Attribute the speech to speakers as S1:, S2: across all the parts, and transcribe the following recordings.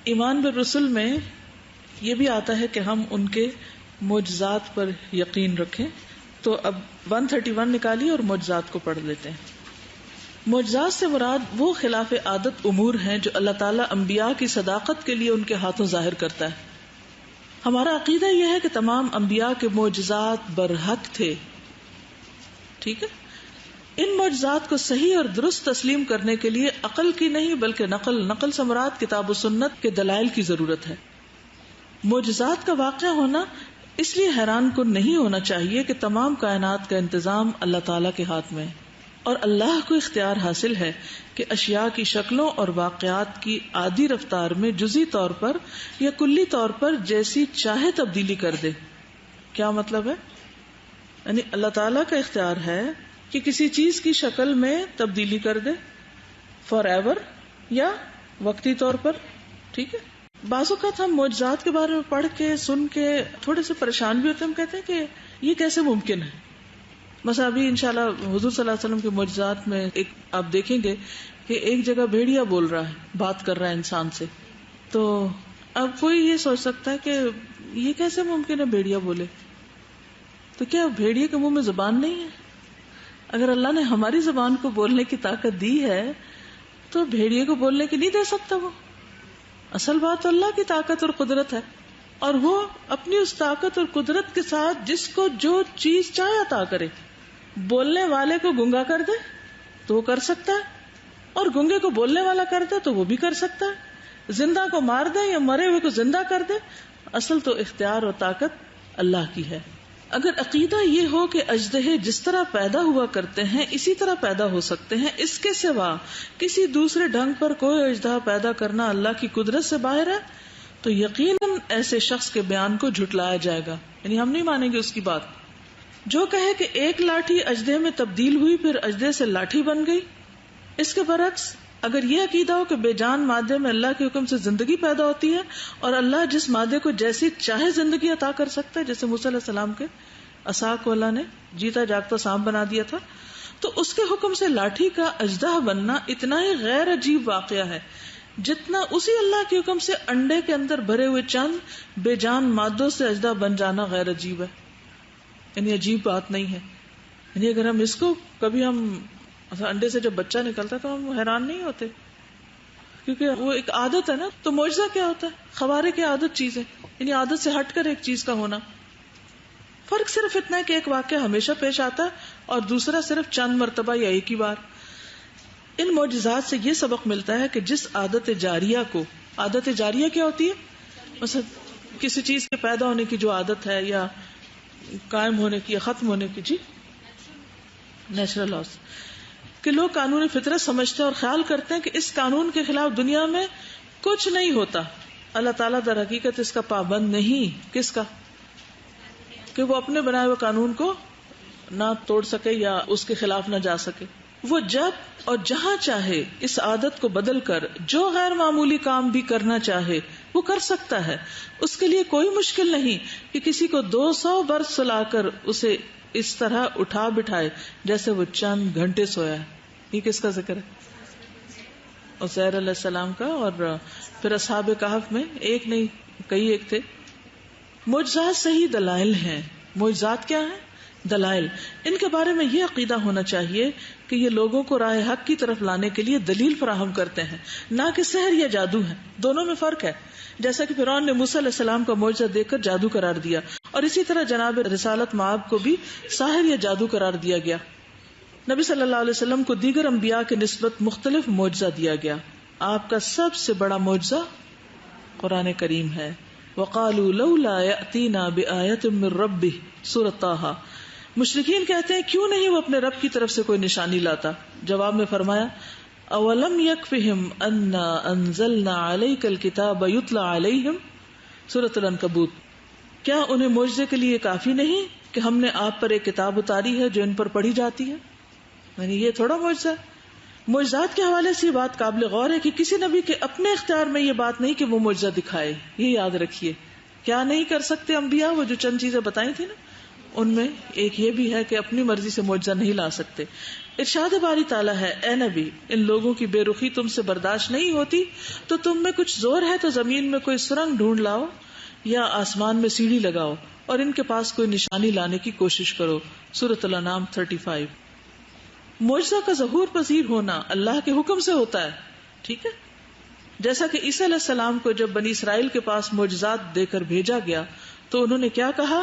S1: ایمان بالرسل میں یہ بھی آتا ہے کہ ہم ان کے معجزات پر یقین رکھیں. تو اب 131 نکالیے اور معجزات کو پڑھ لیتے ہیں. معجزات سے مراد وہ خلاف عادت امور ہیں جو اللہ تعالیٰ انبیاء کی صداقت کے لیے ان کے ہاتھوں ظاہر کرتا ہے. ہمارا عقیدہ یہ ہے کہ تمام انبیاء کے معجزات برحق تھے. ٹھیک ہے. ان معجزات کو صحیح اور درست تسلیم کرنے کے لیے عقل کی نہیں بلکہ نقل سے مراد کتاب و سنت کے دلائل کی ضرورت ہے. معجزات کا واقع ہونا اس لیے حیران کن نہیں ہونا چاہیے کہ تمام کائنات کا انتظام اللہ تعالیٰ کے ہاتھ میں ہے اور اللہ کو اختیار حاصل ہے کہ اشیاء کی شکلوں اور واقعات کی عادی رفتار میں جزئی طور پر یا کلی طور پر جیسی چاہے تبدیلی کر دے. کیا مطلب ہے؟ یعنی اللہ تعالیٰ کا اختیار ہے کہ کسی چیز کی شکل میں تبدیلی کر دے فار ایور یا وقتی طور پر. ٹھیک ہے. بعض اوقات ہم معجزات کے بارے میں پڑھ کے سن کے تھوڑے سے پریشان بھی ہوتے ہیں. ہم کہتے ہیں کہ یہ کیسے ممکن ہے. مثلا ابھی انشاءاللہ حضور صلی اللہ علیہ وسلم کے معجزات میں ایک آپ دیکھیں گے کہ ایک جگہ بھیڑیا بول رہا ہے, بات کر رہا ہے انسان سے. تو اب کوئی یہ سوچ سکتا ہے کہ یہ کیسے ممکن ہے بھیڑیا بولے. تو کیا بھیڑیا کے منہ میں زبان نہیں ہے؟ اگر اللہ نے ہماری زبان کو بولنے کی طاقت دی ہے تو بھیڑیے کو بولنے کی نہیں دے سکتا وہ. اصل بات اللہ کی طاقت اور قدرت ہے, اور وہ اپنی اس طاقت اور قدرت کے ساتھ جس کو جو چیز چاہے عطا کرے. بولنے والے کو گنگا کر دے تو وہ کر سکتا ہے, اور گنگے کو بولنے والا کر دے تو وہ بھی کر سکتا ہے. زندہ کو مار دے یا مرے ہوئے کو زندہ کر دے. اصل تو اختیار اور طاقت اللہ کی ہے. اگر عقیدہ یہ ہو کہ اژدہے جس طرح پیدا ہوا کرتے ہیں اسی طرح پیدا ہو سکتے ہیں, اس کے سوا کسی دوسرے ڈھنگ پر کوئی اژدہا پیدا کرنا اللہ کی قدرت سے باہر ہے, تو یقیناً ایسے شخص کے بیان کو جھٹلایا جائے گا. یعنی ہم نہیں مانیں گے اس کی بات. جو کہے کہ ایک لاٹھی اژدہے میں تبدیل ہوئی پھر اژدہے سے لاٹھی بن گئی. اس کے برعکس اگر یہ عقیدہ ہو کہ بے جان مادے میں اللہ کے حکم سے زندگی پیدا ہوتی ہے اور اللہ جس مادے کو جیسی چاہے زندگی عطا کر سکتا ہے, جیسے موسیٰ علیہ السلام کے عصا کو اللہ نے جیتا جاگتا سانپ بنا دیا تھا, تو اس کے حکم سے لاٹھی کا اژدہا بننا اتنا ہی غیر عجیب واقعہ ہے جتنا اسی اللہ کے حکم سے انڈے کے اندر بھرے ہوئے چند بے جان مادوں سے اژدہا بن جانا غیر عجیب ہے. یعنی عجیب بات نہیں ہے. یعنی اگر ہم اس کو کبھی ہم انڈے سے جب بچہ نکلتا ہے تو ہم حیران نہیں ہوتے, کیونکہ وہ ایک عادت ہے نا. تو معجزہ کیا ہوتا ہے؟ خوارق عادت چیز ہے, یعنی عادت سے ہٹ کر ایک چیز کا ہونا. فرق صرف اتنا ہے کہ ایک واقعہ ہمیشہ پیش آتا ہے اور دوسرا صرف چند مرتبہ یا ایک ہی بار. ان معجزات سے یہ سبق ملتا ہے کہ جس عادت جاریہ کو, عادت جاریہ کیا ہوتی ہے؟ مثلا کسی چیز کے پیدا ہونے کی جو عادت ہے یا قائم ہونے کی یا ختم ہونے کی, جی نیچرل لاز, کہ لوگ قانون فطرت سمجھتے ہیں اور خیال کرتے ہیں کہ اس قانون کے خلاف دنیا میں کچھ نہیں ہوتا. اللہ تعالیٰ در حقیقت اس کا پابند نہیں. کس کا؟ کہ وہ اپنے بنائے ہوئے قانون کو نہ توڑ سکے یا اس کے خلاف نہ جا سکے. وہ جب اور جہاں چاہے اس عادت کو بدل کر جو غیر معمولی کام بھی کرنا چاہے وہ کر سکتا ہے. اس کے لیے کوئی مشکل نہیں کہ کسی کو 200 برس سلا کر اسے اس طرح اٹھا بٹھائے جیسے وہ چند گھنٹے سویا ہے. یہ کس کا ذکر ہے؟ عزیر علیہ السلام کا. اور پھر اصحاب کہف میں ایک نہیں کئی ایک تھے. معجزات صحیح دلائل ہیں. معجزات کیا ہیں؟ دلائل. ان کے بارے میں یہ عقیدہ ہونا چاہیے کہ یہ لوگوں کو راہ حق کی طرف لانے کے لیے دلیل فراہم کرتے ہیں, نہ کہ سحر یا جادو ہے. دونوں میں فرق ہے. جیسا کہ فرعون نے موسیٰ علیہ السلام کا معجزہ دیکھ کر جادو قرار دیا, اور اسی طرح جناب رسالت مآب کو بھی ساحر یا جادو قرار دیا گیا. نبی صلی اللہ علیہ وسلم کو دیگر انبیاء کے نسبت مختلف معجزہ دیا گیا. آپ کا سب سے بڑا معجزہ قرآن کریم ہے. وَقَالُوا لَوْلَا يَأْتِينَا بِآيَةٍ مِّن رَبِّهِ سورۃ طٰہٰ. مشرکین کہتے ہیں کیوں نہیں وہ اپنے رب کی طرف سے کوئی نشانی لاتا. جواب میں فرمایا اولم یکفہم انا انزلنا علیک الکتاب یتلی علیہم سورۃ العنکبوت. کیا انہیں معجزے کے لیے کافی نہیں کہ ہم نے آپ پر ایک کتاب اتاری ہے جو ان پر پڑھی جاتی ہے؟ یعنی یہ تھوڑا معجزہ ہے. معجزات کے حوالے سے یہ بات قابل غور ہے کہ کسی نبی کے اپنے اختیار میں یہ بات نہیں کہ وہ معجزہ دکھائے. یہ یاد رکھیے. کیا نہیں کر سکتے انبیاء؟ وہ جو چند چیزیں بتائی تھی نا, ان میں ایک یہ بھی ہے کہ اپنی مرضی سے معجزہ نہیں لا سکتے. ارشاد باری تعالیٰ ہے، اے نبی، ان لوگوں کی بے رخی تم سے برداشت نہیں ہوتی تو تم میں کچھ زور ہے تو زمین میں کوئی سرنگ ڈھونڈ لاؤ یا آسمان میں سیڑھی لگاؤ اور ان کے پاس کوئی نشانی لانے کی کوشش کرو. سورۃ الانعام 35. معجزہ کا ظہور پذیر ہونا اللہ کے حکم سے ہوتا ہے. ٹھیک ہے، جیسا کہ عیسیٰ علیہ السلام کو جب بنی اسرائیل کے پاس معجزات دے کر بھیجا گیا تو انہوں نے کیا کہا؟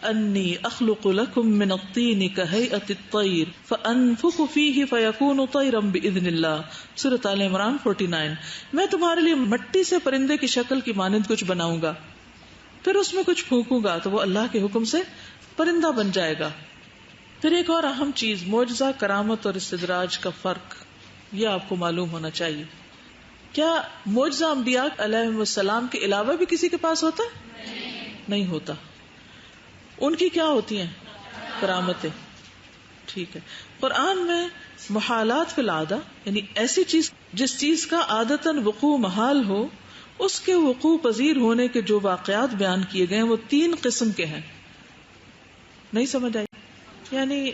S1: انی اخلق لکم من الطین کہیئۃ الطیر فانفخ فیہ فیکون طیرا باذن اللہ. سورۃ آل عمران 49. میں تمہارے لیے مٹی سے پرندے کی شکل کی مانند کچھ بناؤں گا، پھر اس میں کچھ پھونکوں گا تو وہ اللہ کے حکم سے پرندہ بن جائے گا. پھر ایک اور اہم چیز، معجزہ، کرامت اور استدراج کا فرق، یہ آپ کو معلوم ہونا چاہیے. کیا معجزہ انبیاء علیہ السلام کے علاوہ بھی کسی کے پاس ہوتا ہے؟ نہیں ہوتا. ان کی کیا ہوتی ہیں؟ کرامتیں. ٹھیک ہے. قرآن میں محالات فی العادہ، یعنی ایسی چیز جس چیز کا عادتاً وقوع محال ہو، اس کے وقوع پذیر ہونے کے جو واقعات بیان کیے گئے ہیں وہ 3 قسم کے ہیں. نہیں سمجھ آئی؟ یعنی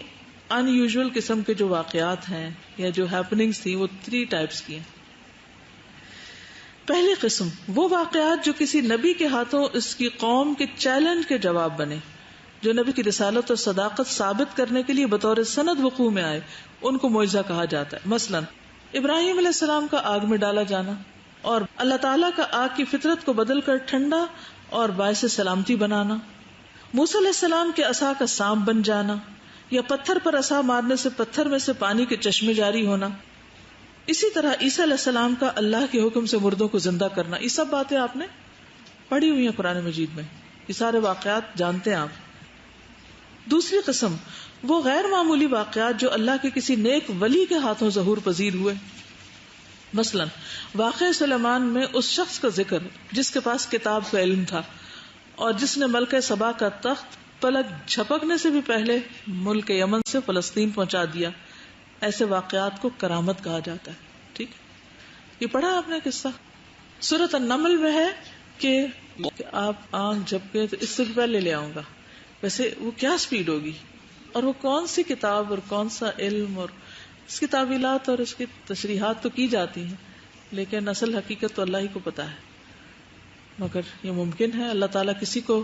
S1: ان یوزول قسم کے جو واقعات ہیں یا جو ہیپننگز تھی وہ 3 ٹائپس کی ہیں. پہلی قسم وہ واقعات جو کسی نبی کے ہاتھوں اس کی قوم کے چیلنج کے جواب بنے، جو نبی کی رسالت اور صداقت ثابت کرنے کے لیے بطور سند وقوع میں آئے، ان کو معجزہ کہا جاتا ہے. مثلا ابراہیم علیہ السلام کا آگ میں ڈالا جانا، اور اللہ تعالیٰ کا آگ کی فطرت کو بدل کر ٹھنڈا اور باعث سلامتی بنانا، موسیٰ علیہ السلام کے عصا کا سانپ بن جانا، یا پتھر پر عصا مارنے سے پتھر میں سے پانی کے چشمے جاری ہونا. اسی طرح عیسیٰ علیہ السلام کا اللہ کے حکم سے مردوں کو زندہ کرنا. یہ سب باتیں آپ نے پڑھی ہوئی ہیں قرآن مجید میں، یہ سارے واقعات جانتے ہیں آپ. دوسری قسم وہ غیر معمولی واقعات جو اللہ کے کسی نیک ولی کے ہاتھوں ظہور پذیر ہوئے. مثلا واقعہ سلیمان میں اس شخص کا ذکر جس کے پاس کتاب کا علم تھا اور جس نے ملکہ سبا کا تخت پلک جھپکنے سے بھی پہلے ملک یمن سے فلسطین پہنچا دیا. ایسے واقعات کو کرامت کہا جاتا ہے. ٹھیک، یہ پڑھا آپ نے قصہ؟ سورۃ النمل میں ہے کہ آپ آنکھ جھپکے تو اس سے بھی پہلے لے آؤں گا. ویسے وہ کیا سپیڈ ہوگی، اور وہ کون سی کتاب اور کون سا علم، اور اس کی تعویلات اور اس کی تشریحات تو کی جاتی ہیں، لیکن اصل حقیقت تو اللہ ہی کو پتا ہے. مگر یہ ممکن ہے، اللہ تعالیٰ کسی کو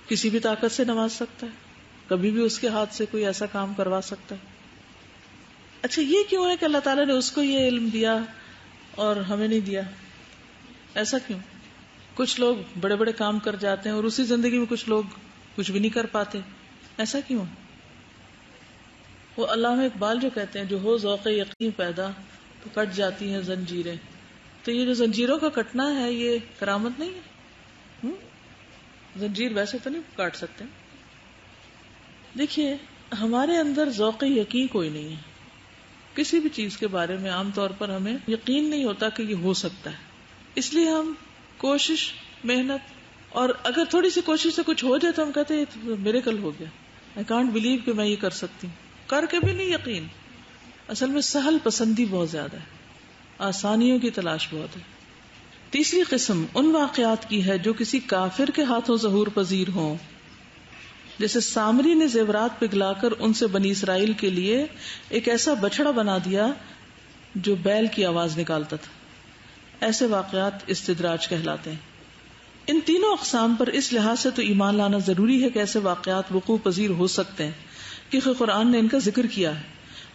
S1: کسی بھی طاقت سے نواز سکتا ہے، کبھی بھی اس کے ہاتھ سے کوئی ایسا کام کروا سکتا ہے. اچھا یہ کیوں ہے کہ اللہ تعالیٰ نے اس کو یہ علم دیا اور ہمیں نہیں دیا؟ ایسا کیوں؟ کچھ لوگ بڑے بڑے کام کر جاتے ہیں اور اسی زندگی میں کچھ لوگ کچھ بھی نہیں کر پاتے. ایسا کیوں؟ وہ علامہ اقبال جو کہتے ہیں، جو ہو ذوق یقین پیدا تو کٹ جاتی ہیں زنجیریں. تو یہ جو زنجیروں کا کٹنا ہے یہ کرامت نہیں ہے؟ زنجیر ویسے تو نہیں کاٹ سکتے. دیکھیے ہمارے اندر ذوق یقین کوئی نہیں ہے کسی بھی چیز کے بارے میں. عام طور پر ہمیں یقین نہیں ہوتا کہ یہ ہو سکتا ہے، اس لیے ہم کوشش، محنت، اور اگر تھوڑی سی کوشش سے کچھ ہو جائے تو ہم کہتے ہیں یہ میریکل ہو گیا، I can't believe کہ میں یہ کر سکتی ہوں. کر کے بھی نہیں یقین. اصل میں سہل پسندی بہت زیادہ ہے، آسانیوں کی تلاش بہت ہے. تیسری قسم ان واقعات کی ہے جو کسی کافر کے ہاتھوں ظہور پذیر ہوں، جیسے سامری نے زیورات پگھلا کر ان سے بنی اسرائیل کے لیے ایک ایسا بچڑا بنا دیا جو بیل کی آواز نکالتا تھا. ایسے واقعات استدراج کہلاتے ہیں. ان تینوں اقسام پر اس لحاظ سے تو ایمان لانا ضروری ہے کہ ایسے واقعات وقوع پذیر ہو سکتے ہیں کیونکہ قرآن نے ان کا ذکر کیا ہے.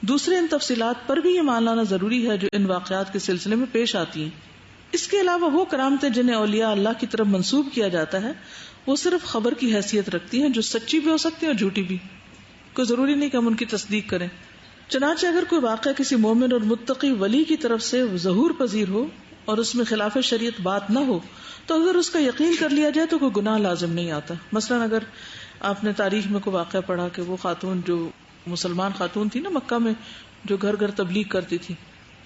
S1: دوسرے ان تفصیلات پر بھی ایمان لانا ضروری ہے جو ان واقعات کے سلسلے میں پیش آتی ہیں. اس کے علاوہ وہ کرامتیں جنہیں اولیاء اللہ کی طرف منسوب کیا جاتا ہے وہ صرف خبر کی حیثیت رکھتی ہیں، جو سچی بھی ہو سکتی ہیں اور جھوٹی بھی. کوئی ضروری نہیں کہ ہم ان کی تصدیق کریں. چنانچہ اگر کوئی واقعہ کسی مومن اور متقی ولی کی طرف سے ظہور پذیر ہو اور اس میں خلاف شریعت بات نہ ہو تو اگر اس کا یقین کر لیا جائے تو کوئی گناہ لازم نہیں آتا. مثلا اگر آپ نے تاریخ میں کوئی واقعہ پڑھا کہ وہ خاتون جو مسلمان خاتون تھی نا مکہ میں، جو گھر گھر تبلیغ کرتی تھی،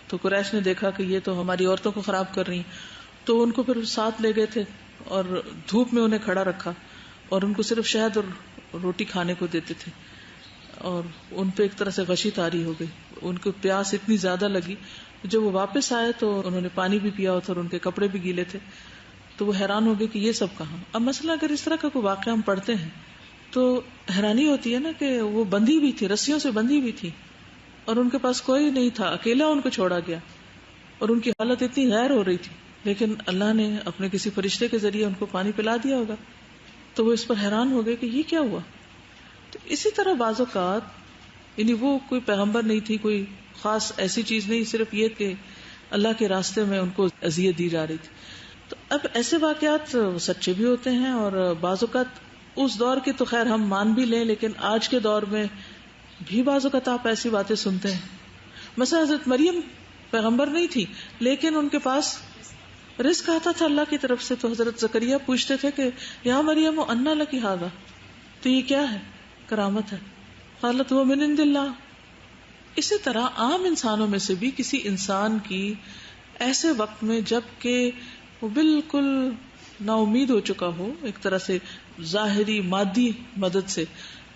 S1: تو قریش نے دیکھا کہ یہ تو ہماری عورتوں کو خراب کر رہی ہیں، تو ان کو پھر ساتھ لے گئے تھے اور دھوپ میں انہیں کھڑا رکھا اور ان کو صرف شہد اور روٹی کھانے کو دیتے تھے، اور ان پہ ایک طرح سے غشی طاری ہو گئی. ان کو پیاس اتنی زیادہ لگی، جب وہ واپس آئے تو انہوں نے پانی بھی پیا اور ان کے کپڑے بھی گیلے تھے، تو وہ حیران ہو گئے کہ یہ سب کہاں. اب مثلا اگر اس طرح کا کوئی واقعہ ہم پڑھتے ہیں تو حیرانی ہوتی ہے نا کہ وہ بندھی بھی تھی، رسیوں سے بندھی بھی تھی، اور ان کے پاس کوئی نہیں تھا، اکیلا ان کو چھوڑا گیا اور ان کی حالت اتنی غیر ہو رہی تھی، لیکن اللہ نے اپنے کسی فرشتے کے ذریعے ان کو پانی پلا دیا ہوگا. تو وہ اس پر حیران ہو گئے کہ یہ کیا ہوا. تو اسی طرح بعض اوقات یعنی وہ کوئی پیغمبر نہیں تھی، کوئی خاص ایسی چیز نہیں، صرف یہ کہ اللہ کے راستے میں ان کو اذیت دی جا رہی تھی. تو اب ایسے واقعات سچے بھی ہوتے ہیں، اور بعض اوقات اس دور کے تو خیر ہم مان بھی لیں، لیکن آج کے دور میں بھی بعض اوقات آپ ایسی باتیں سنتے ہیں. مثلا حضرت مریم پیغمبر نہیں تھی، لیکن ان کے پاس رزق آتا تھا اللہ کی طرف سے. تو حضرت زکریا پوچھتے تھے کہ یا مریم انا لکی ھذا، تو یہ کیا ہے؟ کرامت ہے. قالت وہ من عند اللہ. اسی طرح عام انسانوں میں سے بھی کسی انسان کی ایسے وقت میں جب کہ وہ بالکل نا امید ہو چکا ہو ایک طرح سے ظاہری مادی مدد سے،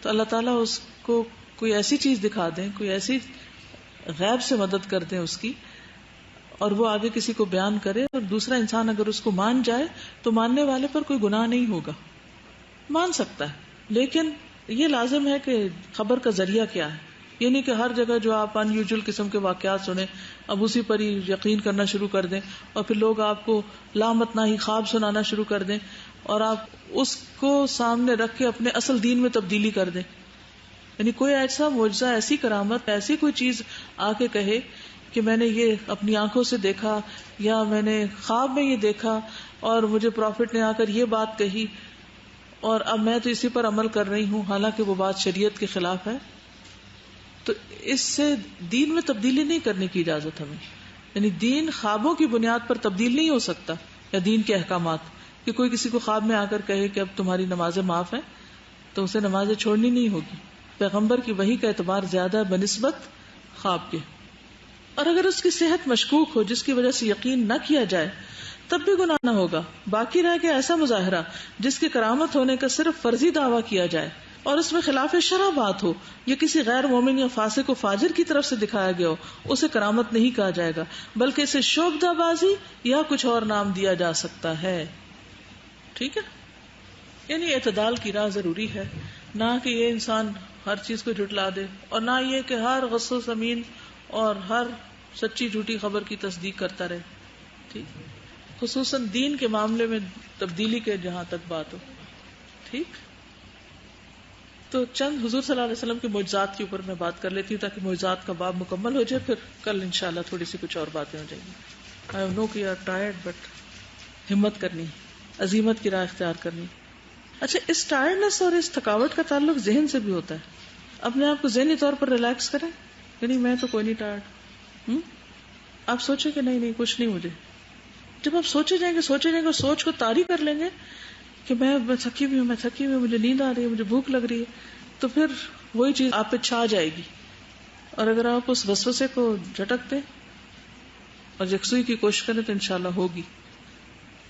S1: تو اللہ تعالیٰ اس کو کوئی ایسی چیز دکھا دیں، کوئی ایسی غیب سے مدد کر دیں اس کی، اور وہ آگے کسی کو بیان کرے، اور دوسرا انسان اگر اس کو مان جائے تو ماننے والے پر کوئی گناہ نہیں ہوگا، مان سکتا ہے. لیکن یہ لازم ہے کہ خبر کا ذریعہ کیا ہے. یہ نہیں کہ ہر جگہ جو آپ ان یوزول قسم کے واقعات سنیں اب اسی پر ہی یقین کرنا شروع کر دیں، اور پھر لوگ آپ کو لامتناہی خواب سنانا شروع کر دیں اور آپ اس کو سامنے رکھ کے اپنے اصل دین میں تبدیلی کر دیں. یعنی کوئی ایسا معجزہ، ایسی کرامت، ایسی کوئی چیز آ کے کہے کہ میں نے یہ اپنی آنکھوں سے دیکھا یا میں نے خواب میں یہ دیکھا اور مجھے پروفٹ نے آ کر یہ بات کہی اور اب میں تو اسی پر عمل کر رہی ہوں، حالانکہ وہ بات شریعت کے خلاف ہے. تو اس سے دین میں تبدیلی نہیں کرنے کی اجازت ہمیں. یعنی دین خوابوں کی بنیاد پر تبدیل نہیں ہو سکتا، یا دین کے احکامات کہ کوئی کسی کو خواب میں آ کر کہے کہ اب تمہاری نمازیں معاف ہیں تو اسے نمازیں چھوڑنی نہیں ہوگی. پیغمبر کی وحی کا اعتبار زیادہ ہے بنسبت خواب کے. اور اگر اس کی صحت مشکوک ہو جس کی وجہ سے یقین نہ کیا جائے تب بھی گناہ نہ ہوگا. باقی رہ گیا ایسا مظاہرہ جس کی کرامت ہونے کا صرف فرضی دعویٰ کیا جائے اور اس میں خلاف شرع بات ہو، یا کسی غیر مومن یا فاسق و فاجر کی طرف سے دکھایا گیا ہو، اسے کرامت نہیں کہا جائے گا، بلکہ اسے شعبدہ بازی یا کچھ اور نام دیا جا سکتا ہے. ٹھیک ہے، یعنی اعتدال کی راہ ضروری ہے، نہ کہ یہ انسان ہر چیز کو جھٹلا دے، اور نہ یہ کہ ہر غص و سمین اور ہر سچی جھوٹی خبر کی تصدیق کرتا رہے. ٹھیک، خصوصاً دین کے معاملے میں تبدیلی کے جہاں تک بات ہو. ٹھیک، تو چند حضور صلی اللہ علیہ وسلم کے معجزات کے اوپر میں بات کر لیتی ہوں تاکہ معجزات کا باب مکمل ہو جائے، پھر کل انشاءاللہ تھوڑی سی کچھ اور باتیں ہو جائیں گی. I know کہ you are tired but ہمت کرنی، عزیمت کی راہ اختیار کرنی. اچھا، اس ٹائرڈنس اور اس تھکاوٹ کا تعلق ذہن سے بھی ہوتا ہے. اپنے آپ کو ذہنی طور پر ریلیکس کریں، یعنی میں تو کوئی نہیں ٹائرڈ. آپ سوچیں کہ نہیں کچھ نہیں مجھے. جب آپ سوچے جائیں گے اور سوچ کو طاری کر لیں گے کہ میں تھکی ہوئی ہوں، مجھے نیند آ رہی ہے، مجھے بھوک لگ رہی ہے، تو پھر وہی چیز آپ پہ چھا جائے گی. اور اگر آپ اس وسوسے کو جھٹک دیں اور یکسوئی کی کوشش کریں تو انشاءاللہ ہوگی.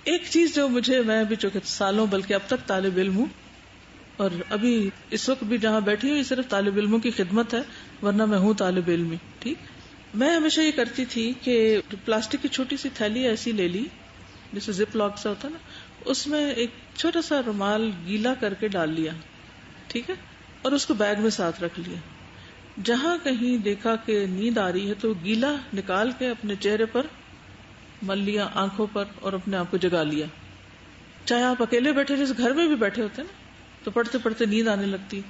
S1: ایک چیز جو میں بھی چونکہ سالوں بلکہ اب تک طالب علم ہوں، اور ابھی اس وقت بھی جہاں بیٹھی ہوں یہ صرف طالب علموں کی خدمت ہے، ورنہ میں ہوں طالب علم ہی. ٹھیک، میں ہمیشہ یہ کرتی تھی کہ پلاسٹک کی چھوٹی سی تھیلی ایسی لے لی جیسے زپ لاک سے ہوتا نا، اس میں ایک چھوٹا سا رومال گیلا کر کے ڈال لیا. ٹھیک ہے، اور اس کو بیگ میں ساتھ رکھ لیا. جہاں کہیں دیکھا کہ نیند آ رہی ہے تو گیلا نکال کے اپنے چہرے پر مل لیا، آنکھوں پر، اور اپنے آپ کو جگا لیا. چاہے آپ اکیلے بیٹھے جیسے گھر میں بھی بیٹھے ہوتے نا تو پڑھتے پڑھتے نیند آنے لگتی،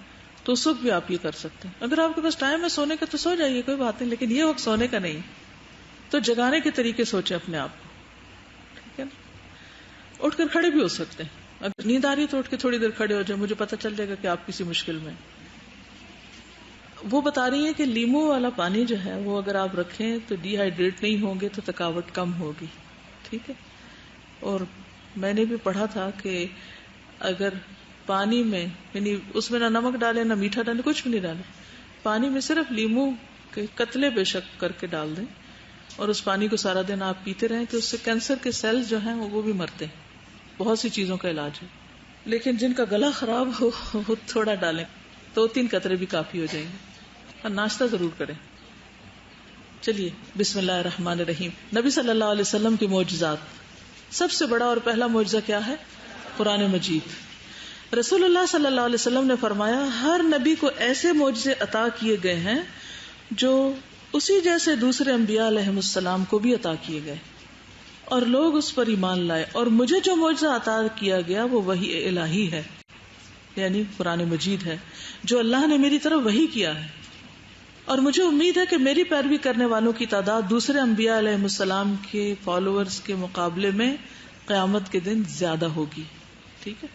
S1: تو اس وقت بھی آپ یہ کر سکتے ہیں. اگر آپ کے پاس ٹائم ہے سونے کا تو سو جائیے، کوئی بات نہیں، لیکن یہ وقت سونے کا نہیں. تو جگانے کے طریقے سوچیں اپنے آپ کو. ٹھیک ہے نا، اٹھ کر کھڑے بھی ہو سکتے ہیں. اگر نیند آ رہی ہے تو اٹھ کے تھوڑی دیر کھڑے ہو جائیں، مجھے پتہ چل جائے گا کہ آپ کسی مشکل میں. وہ بتا رہی ہے کہ لیمو والا پانی جو ہے وہ اگر آپ رکھیں تو ڈی ہائیڈریٹ نہیں ہوں گے تو تھکاوٹ کم ہوگی. ٹھیک ہے، اور میں نے بھی پڑھا تھا کہ اگر پانی میں یعنی اس میں نہ نمک ڈالے نہ میٹھا ڈالے، کچھ بھی نہیں ڈالے، پانی میں صرف لیمو کے قطلے بے شک کر کے ڈال دیں اور اس پانی کو سارا دن آپ پیتے رہیں تو اس سے کینسر کے سیلز جو ہیں وہ بھی مرتے ہیں. بہت سی چیزوں کا علاج ہے. لیکن جن کا گلا خراب ہو وہ تھوڑا ڈالیں، 2-3 قطرے بھی کافی ہو جائیں گے. اور ناشتہ ضرور کریں. چلیے بسم اللہ الرحمن الرحیم. نبی صلی اللہ علیہ وسلم کی معجزات. سب سے بڑا اور پہلا معجزہ کیا ہے؟ قرآن مجید. رسول اللہ صلی اللہ علیہ وسلم نے فرمایا ہر نبی کو ایسے معجزے عطا کیے گئے ہیں جو اسی جیسے دوسرے انبیاء علیہم السلام کو بھی عطا کیے گئے اور لوگ اس پر ایمان لائے. اور مجھے جو معجزہ عطا کیا گیا وہ وحی الہی ہے، یعنی قرآن مجید ہے، جو اللہ نے میری طرف وحی کیا ہے. اور مجھے امید ہے کہ میری پیروی کرنے والوں کی تعداد دوسرے انبیاء علیہ السلام کے فالوورز کے مقابلے میں قیامت کے دن زیادہ ہوگی. ٹھیک ہے،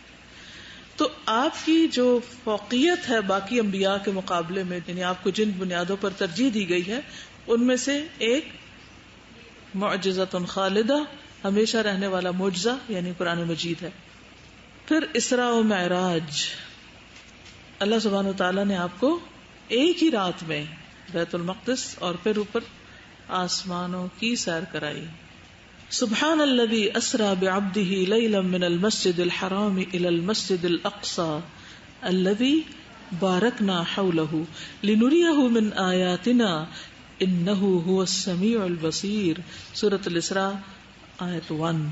S1: تو آپ کی جو فوقیت ہے باقی انبیاء کے مقابلے میں، یعنی آپ کو جن بنیادوں پر ترجیح دی گئی ہے، ان میں سے ایک معجزۃ خالدہ، ہمیشہ رہنے والا معجزہ یعنی قرآن مجید ہے. پھر اسراء و معراج، اللہ سبحانہ و تعالیٰ نے آپ کو ایک ہی رات میں بیت المقدس اور پھر اوپر آسمانوں کی سیر کرائی. سبحان الذی اسری بعبدہ لیلا من المسجد الحرام الی المسجد الاقصى الذی بارکنا حولہ لنریہ من آیاتنا انہ هو السمیع البصیر. سورۃ الاسراء آیت 1.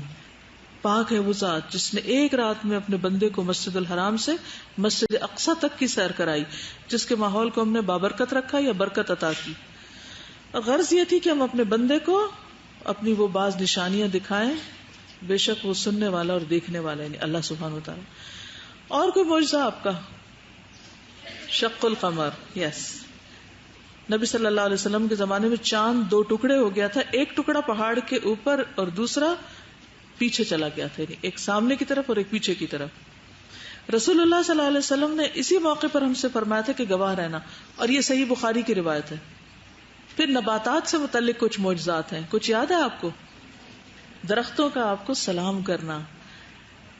S1: پاک ہے وہ ذات جس نے ایک رات میں اپنے بندے کو مسجد الحرام سے مسجد اقصی تک کی سیر کرائی، جس کے ماحول کو ہم نے بابرکت رکھا یا برکت عطا کی. اور غرض یہ تھی کہ ہم اپنے بندے کو اپنی وہ بعض نشانیاں دکھائیں، بے شک وہ سننے والا اور دیکھنے والا یعنی اللہ سبحانہ و تعالی. اور کوئی معجزہ آپ کا؟ شق القمر. یس، نبی صلی اللہ علیہ وسلم کے زمانے میں چاند 2 ٹکڑے ہو گیا تھا، ایک ٹکڑا پہاڑ کے اوپر اور دوسرا پیچھے چلا گیا تھا، ایک سامنے کی طرف اور ایک پیچھے کی طرف. رسول اللہ صلی اللہ علیہ وسلم نے اسی موقع پر ہم سے فرمایا تھا کہ گواہ رہنا، اور یہ صحیح بخاری کی روایت ہے. پھر نباتات سے متعلق کچھ معجزات ہیں، کچھ یاد ہے آپ کو؟ درختوں کا آپ کو سلام کرنا.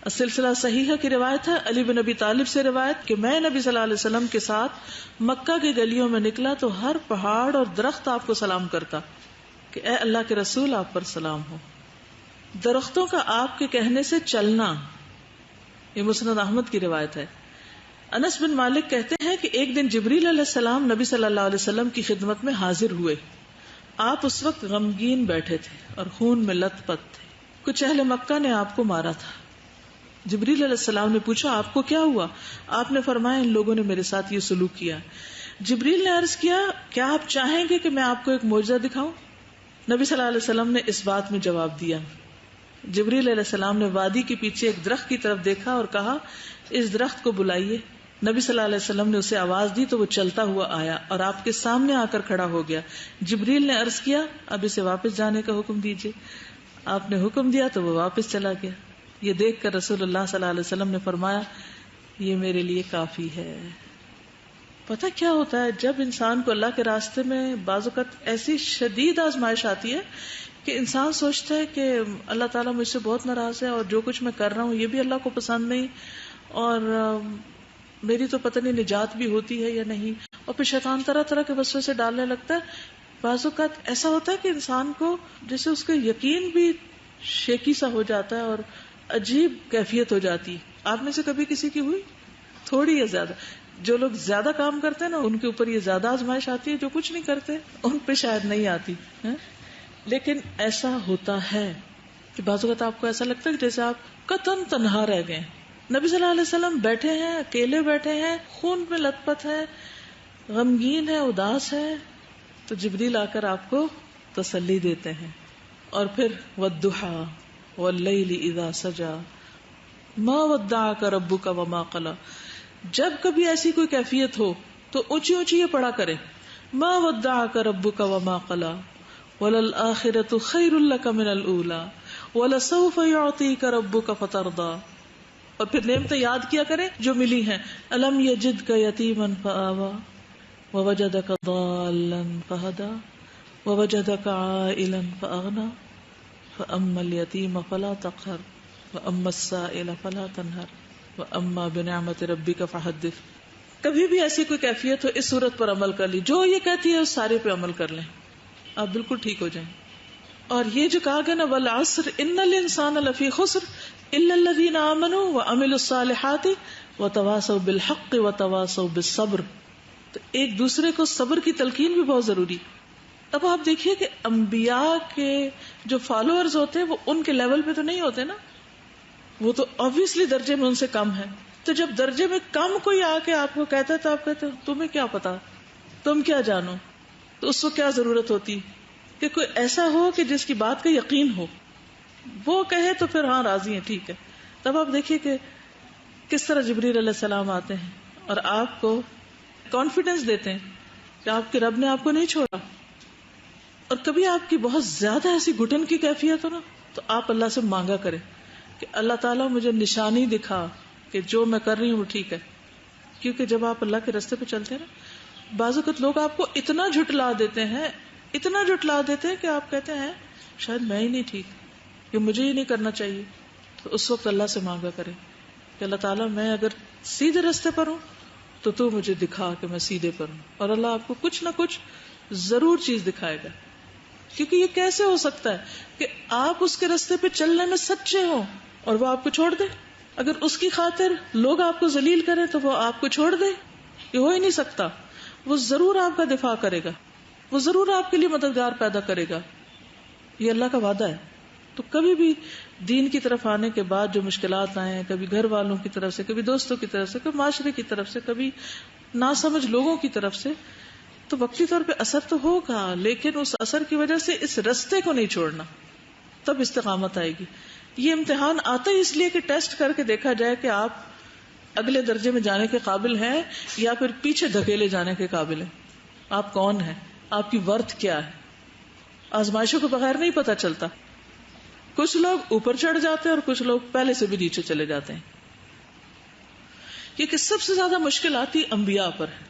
S1: سلسلہ صحیحہ کی روایت ہے، علی بن ابی طالب سے روایت کہ میں نبی صلی اللہ علیہ وسلم کے ساتھ مکہ کے گلیوں میں نکلا تو ہر پہاڑ اور درخت آپ کو سلام کرتا کہ اے اللہ کے رسول آپ پر سلام ہو. درختوں کا آپ کے کہنے سے چلنا، یہ مسند احمد کی روایت ہے. انس بن مالک کہتے ہیں کہ ایک دن جبریل علیہ السلام نبی صلی اللہ علیہ وسلم کی خدمت میں حاضر ہوئے. آپ اس وقت غمگین بیٹھے تھے اور خون میں لت پت تھے. کچھ اہل مکہ نے آپ کو مارا تھا. جبریل علیہ السلام نے پوچھا آپ کو کیا ہوا؟ آپ نے فرمایا ان لوگوں نے میرے ساتھ یہ سلوک کیا. جبریل نے عرض کیا کیا آپ چاہیں گے کہ میں آپ کو ایک معجزہ دکھاؤں؟ نبی صلی اللہ علیہ وسلم نے اس بات میں جواب دیا. جبریل علیہ السلام نے وادی کے پیچھے ایک درخت کی طرف دیکھا اور کہا اس درخت کو بلائیے. نبی صلی اللہ علیہ وسلم نے اسے آواز دی تو وہ چلتا ہوا آیا اور آپ کے سامنے آ کر کھڑا ہو گیا. جبریل نے عرض کیا اب اسے واپس جانے کا حکم دیجیے. آپ نے حکم دیا تو وہ واپس چلا گیا. یہ دیکھ کر رسول اللہ صلی اللہ علیہ وسلم نے فرمایا یہ میرے لیے کافی ہے. پتہ کیا ہوتا ہے جب انسان کو اللہ کے راستے میں بعض اوقات ایسی شدید آزمائش آتی ہے کہ انسان سوچتا ہے کہ اللہ تعالیٰ مجھ سے بہت ناراض ہے اور جو کچھ میں کر رہا ہوں یہ بھی اللہ کو پسند نہیں اور میری تو پتہ نہیں نجات بھی ہوتی ہے یا نہیں. اور پھر شیطان طرح طرح کے وسوسے ڈالنے لگتا ہے. بعض اوقات ایسا ہوتا ہے کہ انسان کو جیسے اس کا یقین بھی شیکی سا ہو جاتا ہے اور عجیب کیفیت ہو جاتی. آپ میں سے کبھی کسی کی ہوئی؟ تھوڑی یا زیادہ؟ جو لوگ زیادہ کام کرتے ہیں نا ان کے اوپر یہ زیادہ آزمائش آتی ہے، جو کچھ نہیں کرتے ان پہ شاید نہیں آتی ہے. لیکن ایسا ہوتا ہے کہ بعض اوقات آپ کو ایسا لگتا ہے کہ جیسے آپ قطعاً تنہا رہ گئے. نبی صلی اللہ علیہ وسلم بیٹھے ہیں، اکیلے بیٹھے ہیں، خون میں لت پت ہے، غمگین ہے، اداس ہے، تو جبریل آ کر آپ کو تسلی دیتے ہیں. اور پھر والضحیٰ واللیل اذا سجا ما ودعک ربک وما قلی. جب کبھی ایسی کوئی کیفیت ہو تو اونچی اونچی یہ پڑھا کرے ما ودعک ربک وما قلی وللآخرۃ خیر لک من الاولی ولسوف یعطیک ربک فترضی. اور پھر نعمتیں یاد کیا کریں جو ملی ہیں. الم یجدک یتیما فآوی ووجدک ضالا فہدی ووجدک عائلا فأغنی فأما الیتیم فلا تقہر وأما السائل فلا تنہر وأما بنعمت ربک فحدث. کبھی بھی ایسی کوئی کیفیت ہو اس صورت پر عمل کر لی، جو یہ کہتی ہے اس سارے پہ عمل کر لیں، آپ بالکل ٹھیک ہو جائیں. اور یہ جو کہا گیا نا والعصر ان الانسان لفی خسر الا الذین آمنوا وعملوا الصالحات وتواصوا بالحق وتواصوا بالصبر. تو ایک دوسرے کو صبر کی تلقین بھی بہت ضروری. اب آپ دیکھیے کہ انبیاء کے جو فالوورز ہوتے ہیں وہ ان کے لیول پہ تو نہیں ہوتے نا، وہ تو obviously درجے میں ان سے کم ہے. تو جب درجے میں کم کوئی آ کے آپ کو کہتا ہے تو آپ کہتے ہیں تمہیں کیا پتا، تم کیا جانو. تو اس وقت کیا ضرورت ہوتی کہ کوئی ایسا ہو کہ جس کی بات کا یقین ہو، وہ کہے تو پھر ہاں راضی ہیں، ٹھیک ہے. تب آپ دیکھیے کہ کس طرح جبریل علیہ السلام آتے ہیں اور آپ کو کانفیڈینس دیتے ہیں کہ آپ کے رب نے آپ کو نہیں چھوڑا. اور کبھی آپ کی بہت زیادہ ایسی گھٹن کی کیفیت ہو نا، تو آپ اللہ سے مانگا کریں کہ اللہ تعالیٰ مجھے نشانی دکھا کہ جو میں کر رہی ہوں وہ ٹھیک ہے. کیونکہ جب آپ اللہ کے راستے پہ چلتے ہیں نا، بعض اوقات لوگ آپ کو اتنا جھٹلا دیتے ہیں کہ آپ کہتے ہیں شاید میں ہی نہیں ٹھیک، کہ مجھے ہی نہیں کرنا چاہیے. تو اس وقت اللہ سے مانگا کریں کہ اللہ تعالیٰ میں اگر سیدھے راستے پر ہوں تو مجھے دکھا کہ میں سیدھے پر ہوں. اور اللہ آپ کو کچھ نہ کچھ ضرور چیز دکھائے گا. کیونکہ یہ کیسے ہو سکتا ہے کہ آپ اس کے راستے پہ چلنے میں سچے ہوں اور وہ آپ کو چھوڑ دے؟ اگر اس کی خاطر لوگ آپ کو ذلیل کریں تو وہ آپ کو چھوڑ دے؟ یہ ہو ہی نہیں سکتا. وہ ضرور آپ کا دفاع کرے گا، وہ ضرور آپ کے لیے مددگار پیدا کرے گا. یہ اللہ کا وعدہ ہے. تو کبھی بھی دین کی طرف آنے کے بعد جو مشکلات آئے، کبھی گھر والوں کی طرف سے، کبھی دوستوں کی طرف سے، کبھی معاشرے کی طرف سے، کبھی ناسمجھ لوگوں کی طرف سے، تو وقتی طور پہ اثر تو ہوگا، لیکن اس اثر کی وجہ سے اس رستے کو نہیں چھوڑنا، تب استقامت آئے گی. یہ امتحان آتا ہی اس لیے کہ ٹیسٹ کر کے دیکھا جائے کہ آپ اگلے درجے میں جانے کے قابل ہیں یا پھر پیچھے دھکیلے جانے کے قابل ہیں. آپ کون ہیں، آپ کی ورتھ کیا ہے. آزمائشوں کے بغیر نہیں پتا چلتا. کچھ لوگ اوپر چڑھ جاتے ہیں اور کچھ لوگ پہلے سے بھی نیچے چلے جاتے ہیں. کیونکہ سب سے زیادہ مشکل آتی انبیاء پر ہے،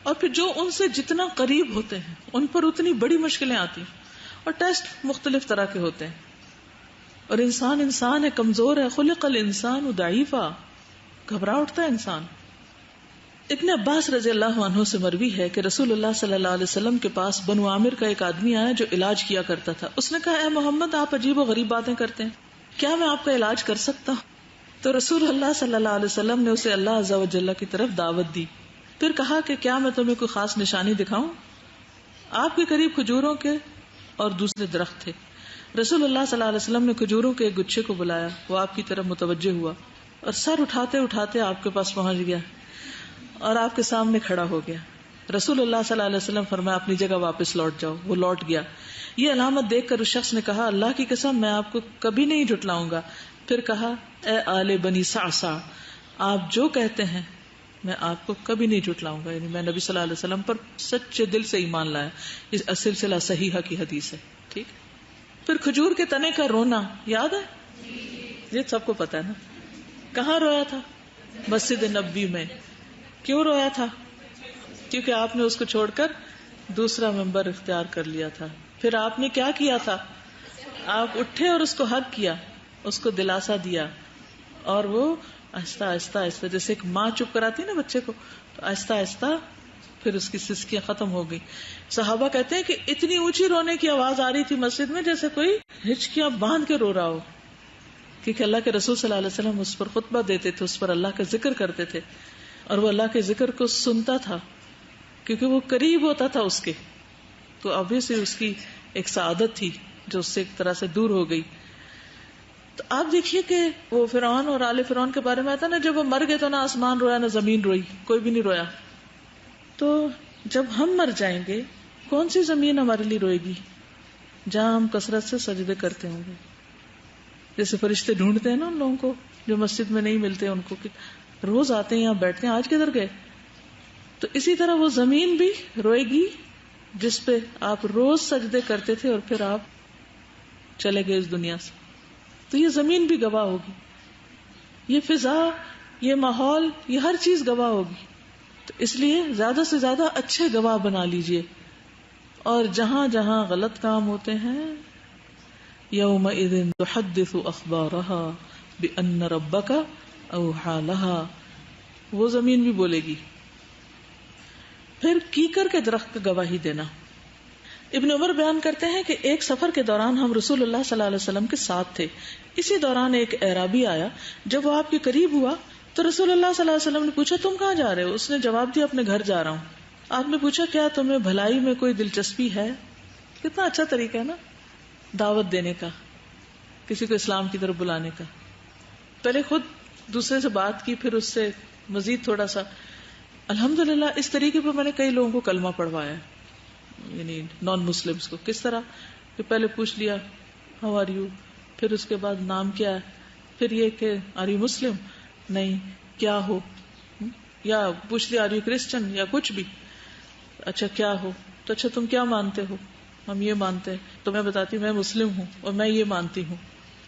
S1: اور پھر جو ان سے جتنا قریب ہوتے ہیں ان پر اتنی بڑی مشکلیں آتی ہیں. اور ٹیسٹ مختلف طرح کے ہوتے ہیں. اور انسان ہے، کمزور ہے. خلق الانسان ضعیفا، گھبرا اٹھتا ہے انسان. ابن عباس رضی اللہ عنہ سے مروی ہے کہ رسول اللہ صلی اللہ علیہ وسلم کے پاس بنو عامر کا ایک آدمی آیا جو علاج کیا کرتا تھا. اس نے کہا، اے محمد، آپ عجیب و غریب باتیں کرتے ہیں، کیا میں آپ کا علاج کر سکتا ہوں؟ تو رسول اللہ صلی اللہ علیہ وسلم نے اسے اللہ عز و جل کی طرف دعوت دی. پھر کہا کہ کیا میں تمہیں کوئی خاص نشانی دکھاؤں؟ آپ کے قریب کھجوروں کے اور دوسرے درخت تھے. رسول اللہ صلی اللہ علیہ وسلم نے کھجوروں کے ایک گچھے کو بلایا. وہ آپ کی طرف متوجہ ہوا اور سر اٹھاتے اٹھاتے آپ کے پاس پہنچ گیا اور آپ کے سامنے کھڑا ہو گیا. رسول اللہ صلی اللہ علیہ وسلم فرمایا، اپنی جگہ واپس لوٹ جاؤ. وہ لوٹ گیا. یہ علامت دیکھ کر اس شخص نے کہا، اللہ کی قسم میں آپ کو کبھی نہیں جھٹلاؤں گا. پھر کہا، اے آل بنی سعسع، آپ جو کہتے ہیں میں آپ کو کبھی نہیں جھٹلاؤں گا. یعنی میں نبی صلی اللہ علیہ وسلم پر سچے دل سے ایمان لایا. اس سلسلہ صحیحہ کی حدیث ہے. ٹھیک. پھر کھجور کے تنے کا رونا یاد ہے؟ یہ سب کو پتا ہے نا. کہاں رویا تھا؟ مسجد نبوی میں. کیوں رویا تھا؟ کیونکہ آپ نے اس کو چھوڑ کر دوسرا ممبر اختیار کر لیا تھا. پھر آپ نے کیا کیا تھا؟ آپ اٹھے اور اس کو حق کیا، اس کو دلاسا دیا، اور وہ آہستہ آہستہ آہستہ، جیسے ایک ماں چپ کراتی ہے نا بچے کو، تو آہستہ آہستہ پھر اس کی سسکیاں ختم ہو گئی. صحابہ کہتے ہیں کہ اتنی اونچی رونے کی آواز آ رہی تھی مسجد میں جیسے کوئی ہچکیاں باندھ کے رو رہا ہو. کیونکہ اللہ کے رسول صلی اللہ علیہ وسلم اس پر خطبہ دیتے تھے، اس پر اللہ کا ذکر کرتے تھے، اور وہ اللہ کے ذکر کو سنتا تھا کیونکہ وہ قریب ہوتا تھا اس کے. تو obviously اس کی ایک سعادت تھی جو اس سے ایک طرح سے دور ہو گئی. تو آپ دیکھیے کہ وہ فرعون اور آل فرعون کے بارے میں آتا نا، جب وہ مر گئے تو نہ آسمان رویا نہ زمین روئی، کوئی بھی نہیں رویا. تو جب ہم مر جائیں گے کون سی زمین ہمارے لیے روئے گی؟ جہاں ہم کثرت سے سجدے کرتے ہوں گے. جیسے فرشتے ڈھونڈتے ہیں نا ان لوگوں کو جو مسجد میں نہیں ملتے، ان کو کہ روز آتے ہیں یہاں بیٹھتے ہیں، آج کدھر گئے؟ تو اسی طرح وہ زمین بھی روئے گی جس پہ آپ روز سجدے کرتے تھے اور پھر آپ چلے گئے اس دنیا سے. تو یہ زمین بھی گواہ ہوگی، یہ فضا، یہ ماحول، یہ ہر چیز گواہ ہوگی. تو اس لیے زیادہ سے زیادہ اچھے گواہ بنا لیجئے. اور جہاں جہاں غلط کام ہوتے ہیں، یومئذ تحدث اخبارها بان ربک اوحی لها، وہ زمین بھی بولے گی. پھر کیکر کے درخت کا گواہی دینا. ابن عمر بیان کرتے ہیں کہ ایک سفر کے دوران ہم رسول اللہ صلی اللہ علیہ وسلم کے ساتھ تھے. اسی دوران ایک اعرابی آیا. جب وہ آپ کے قریب ہوا تو رسول اللہ صلی اللہ علیہ وسلم نے پوچھا، تم کہاں جا رہے ہو؟ اس نے جواب دیا، اپنے گھر جا رہا ہوں. آپ نے پوچھا، کیا تمہیں بھلائی میں کوئی دلچسپی ہے؟ کتنا اچھا طریقہ ہے نا دعوت دینے کا، کسی کو اسلام کی طرف بلانے کا. پہلے خود دوسرے سے بات کی، پھر اس سے مزید تھوڑا سا. الحمدللہ اس طریقے پہ میں نے کئی لوگوں کو کلمہ پڑھوایا. یعنی نان مسلمس کو. کس طرح کہ پہلے پوچھ لیا ہاؤ آر یو, پھر اس کے بعد نام کیا ہے, پھر یہ کہ آر یو مسلم, نہیں کیا ہو, یا پوچھ لیا آر یو کرسچن یا کچھ بھی, اچھا کیا ہو, تو اچھا تم کیا مانتے ہو, ہم یہ مانتے ہیں, تو میں بتاتی ہوں میں مسلم ہوں اور میں یہ مانتی ہوں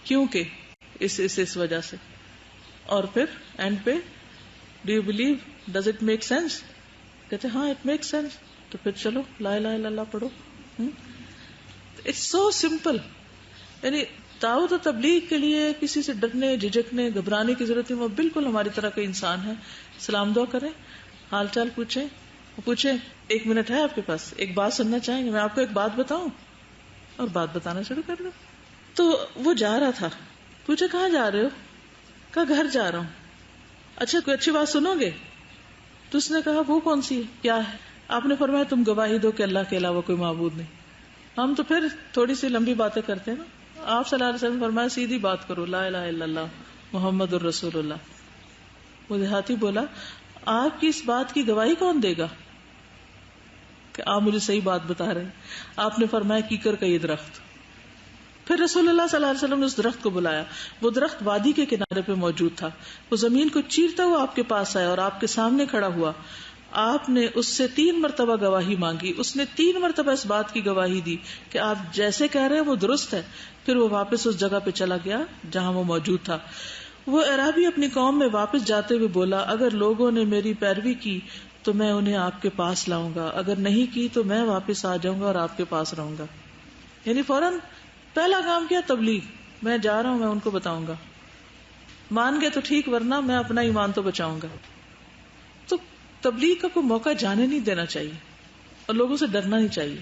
S1: کیونکہ اس وجہ سے. اور پھر اینڈ پہ do you believe, does it make sense, کہتے ہاں اٹ میک سینس, تو پھر چلو لا الہ الا اللہ پڑھو. It's so simple. یعنی دعوت و تبلیغ کے لیے کسی سے ڈرنے جھجکنے گھبرانے کی ضرورت نہیں. وہ بالکل ہماری طرح کا انسان ہے. سلام دعا کریں, حال چال پوچھیں 1 منٹ ہے آپ کے پاس, ایک بات سننا چاہیں گے, میں آپ کو ایک بات بتاؤں, اور بات بتانا شروع کر دو. تو وہ جا رہا تھا, پوچھا کہاں جا رہے ہو, کہا گھر جا رہا ہوں. اچھا کوئی اچھی بات سنو گے, تو اس نے کہا وہ کون سی ہے, کیا ہے. آپ نے فرمایا تم گواہی دو کہ اللہ کے علاوہ کوئی معبود نہیں. ہم تو پھر تھوڑی سی لمبی باتیں کرتے ہیں نا. آپ صلی اللہ علیہ وسلم فرمایا سیدھی بات کرو, لا الہ الا اللہ محمد الرسول اللہ. وہ دیہاتی بولا آپ کی اس بات کی گواہی کون دے گا کہ آپ مجھے صحیح بات بتا رہے ہیں. آپ نے فرمایا کیکر کا یہ درخت. پھر رسول اللہ صلی اللہ علیہ وسلم نے اس درخت کو بلایا. وہ درخت وادی کے کنارے پہ موجود تھا. وہ زمین کو چیرتا ہوا آپ کے پاس آیا اور آپ کے سامنے کھڑا ہوا. آپ نے اس سے 3 مرتبہ گواہی مانگی. اس نے 3 مرتبہ اس بات کی گواہی دی کہ آپ جیسے کہہ رہے ہیں وہ درست ہے. پھر وہ واپس اس جگہ پہ چلا گیا جہاں وہ موجود تھا. وہ اعرابی اپنی قوم میں واپس جاتے ہوئے بولا اگر لوگوں نے میری پیروی کی تو میں انہیں آپ کے پاس لاؤں گا, اگر نہیں کی تو میں واپس آ جاؤں گا اور آپ کے پاس رہوں گا. یعنی فوراً پہلا کام کیا, تبلیغ. میں جا رہا ہوں, میں ان کو بتاؤں گا, مان گئے تو ٹھیک, ورنہ میں اپنا ایمان تو بچاؤں گا. تو تبلیغ کا کوئی موقع جانے نہیں دینا چاہیے اور لوگوں سے ڈرنا نہیں چاہیے.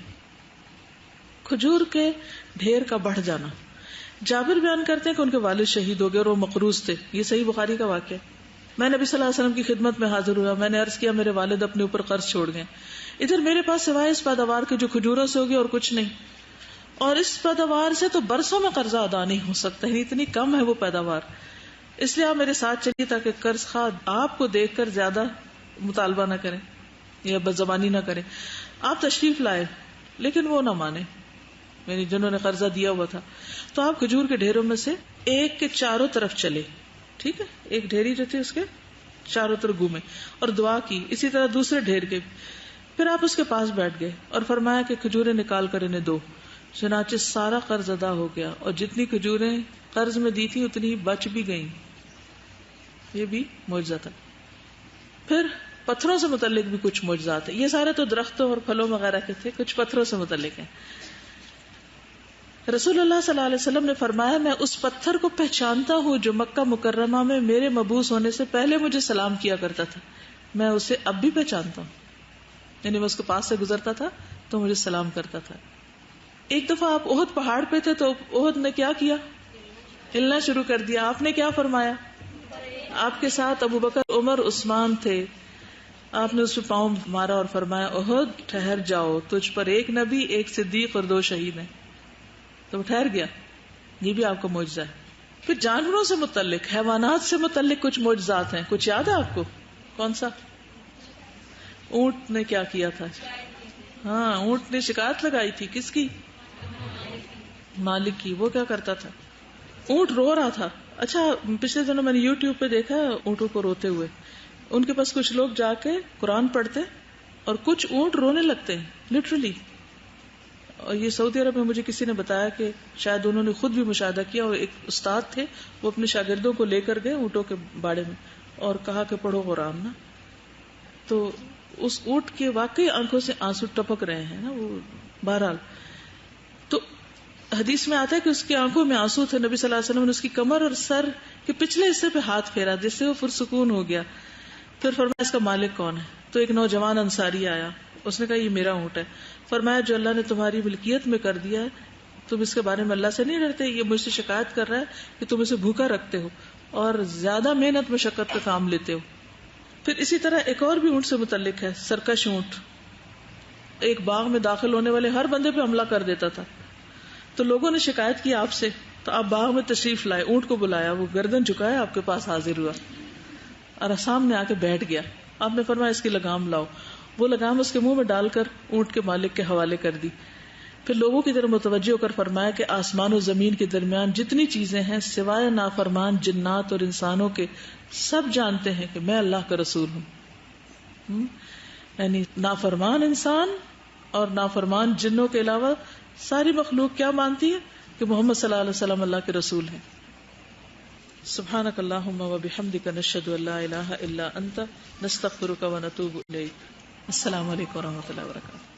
S1: کھجور کے ڈھیر کا بڑھ جانا. جابر بیان کرتے ہیں کہ ان کے والد شہید ہو گئے اور وہ مقروض تھے. یہ صحیح بخاری کا واقعہ. میں نبی صلی اللہ علیہ وسلم کی خدمت میں حاضر ہوا. میں نے عرض کیا میرے والد اپنے اوپر قرض چھوڑ گئے. ادھر میرے پاس سوائے اس پیداوار کے جو کھجوروں سے ہوگی اور کچھ نہیں, اور اس پیداوار سے تو برسوں میں قرضہ ادا نہیں ہو سکتا ہے, اتنی کم ہے وہ پیداوار. اس لیے آپ میرے ساتھ چلیے تاکہ قرض خواہ آپ کو دیکھ کر زیادہ مطالبہ نہ کریں یا بدزبانی نہ کریں. آپ تشریف لائے لیکن وہ نہ مانے, یعنی جنہوں نے قرضہ دیا ہوا تھا. تو آپ کھجور کے ڈھیروں میں سے ایک کے چاروں طرف چلے, ٹھیک ہے, ایک ڈھیری جو تھی اس کے چاروں طرف گھومے اور دعا کی. اسی طرح دوسرے ڈھیر کے. پھر آپ اس کے پاس بیٹھ گئے اور فرمایا کہ کھجوریں نکال کر انہیں دو. چنانچہ سارا قرض ادا ہو گیا اور جتنی کھجوریں قرض میں دی تھی اتنی بچ بھی گئیں. یہ بھی معجزہ تھا. پھر پتھروں سے متعلق بھی کچھ معجزات ہیں. یہ سارے تو درختوں اور پھلوں وغیرہ کے تھے, کچھ پتھروں سے متعلق ہیں. رسول اللہ صلی اللہ علیہ وسلم نے فرمایا میں اس پتھر کو پہچانتا ہوں جو مکہ مکرمہ میں میرے مبعوث ہونے سے پہلے مجھے سلام کیا کرتا تھا. میں اسے اب بھی پہچانتا ہوں, یعنی میں اس کے پاس سے گزرتا تھا تو مجھے سلام کرتا تھا. ایک دفعہ آپ احد پہاڑ پہ تھے تو احد نے کیا کیا, ہلنا شروع کر دیا. آپ نے کیا فرمایا, آپ کے ساتھ ابو بکر عمر عثمان تھے. آپ نے اس پہ پاؤں مارا اور فرمایا احد ٹھہر جاؤ, تجھ پر ایک نبی ایک صدیق اور 2 شہید ہیں. تو وہ ٹھہر گیا. یہ بھی آپ کا معجزہ ہے. پھر جانوروں سے متعلق, حیوانات سے متعلق کچھ معجزات ہیں. کچھ یاد ہے آپ کو؟ کون سا؟ اونٹ نے کیا کیا تھا؟ ہاں, اونٹ نے شکایت لگائی تھی. کس کی؟ مالک کی. وہ کیا کرتا تھا؟ اونٹ رو رہا تھا. اچھا پچھلے دنوں میں نے یوٹیوب پہ دیکھا اونٹوں کو روتے ہوئے. ان کے پاس کچھ لوگ جا کے قرآن پڑھتے اور کچھ اونٹ رونے لگتے ہیں لٹرلی. اور یہ سعودی عرب میں مجھے کسی نے بتایا کہ شاید انہوں نے خود بھی مشاہدہ کیا. اور ایک استاد تھے, وہ اپنے شاگردوں کو لے کر گئے اونٹوں کے باڑے میں اور کہا کہ پڑھو قرآن نا. تو اس اونٹ کے واقعی آنکھوں سے آنسو ٹپک رہے ہیں نا. وہ بہرحال تو حدیث میں آتا ہے کہ اس کی آنکھوں میں آنسو تھے. نبی صلی اللہ علیہ وسلم نے اس کی کمر اور سر کے پچھلے حصے پہ ہاتھ پھیرا جس سے وہ پرسکون ہو گیا. پھر فرمایا اس کا مالک کون ہے؟ تو ایک نوجوان انصاری آیا, اس نے کہا یہ میرا اونٹ ہے. فرمایا جو اللہ نے تمہاری ملکیت میں کر دیا ہے تم اس کے بارے میں اللہ سے نہیں ڈرتے؟ یہ مجھ سے شکایت کر رہا ہے کہ تم اسے بھوکا رکھتے ہو اور زیادہ محنت مشقت کا کام لیتے ہو. پھر اسی طرح ایک اور بھی اونٹ سے متعلق ہے, سرکش اونٹ. ایک باغ میں داخل ہونے والے ہر بندے پہ حملہ کر دیتا تھا. تو لوگوں نے شکایت کی آپ سے, تو آپ باغ میں تشریف لائے, اونٹ کو بلایا, وہ گردن جھکایا آپ کے پاس حاضر ہوا اور سامنے آ کے بیٹھ گیا. آپ نے فرمایا اس کی لگام لاؤ. وہ لگام اس کے منہ میں ڈال کر اونٹ کے مالک کے حوالے کر دی. پھر لوگوں کی طرف متوجہ ہو کر فرمایا کہ آسمان و زمین کے درمیان جتنی چیزیں ہیں سوائے نافرمان جنات اور انسانوں کے، سب جانتے ہیں کہ میں اللہ کا رسول ہوں. یعنی نافرمان انسان اور نافرمان جنوں کے علاوہ ساری مخلوق کیا مانتی ہے کہ محمد صلی اللہ علیہ وسلم اللہ کے رسول ہیں. سبحانک اللہم و بحمدک نشہد ان لا الہ الا انت نستغفرک و نتوب الیک. السلام علیکم و رحمۃ اللہ وبرکاتہ.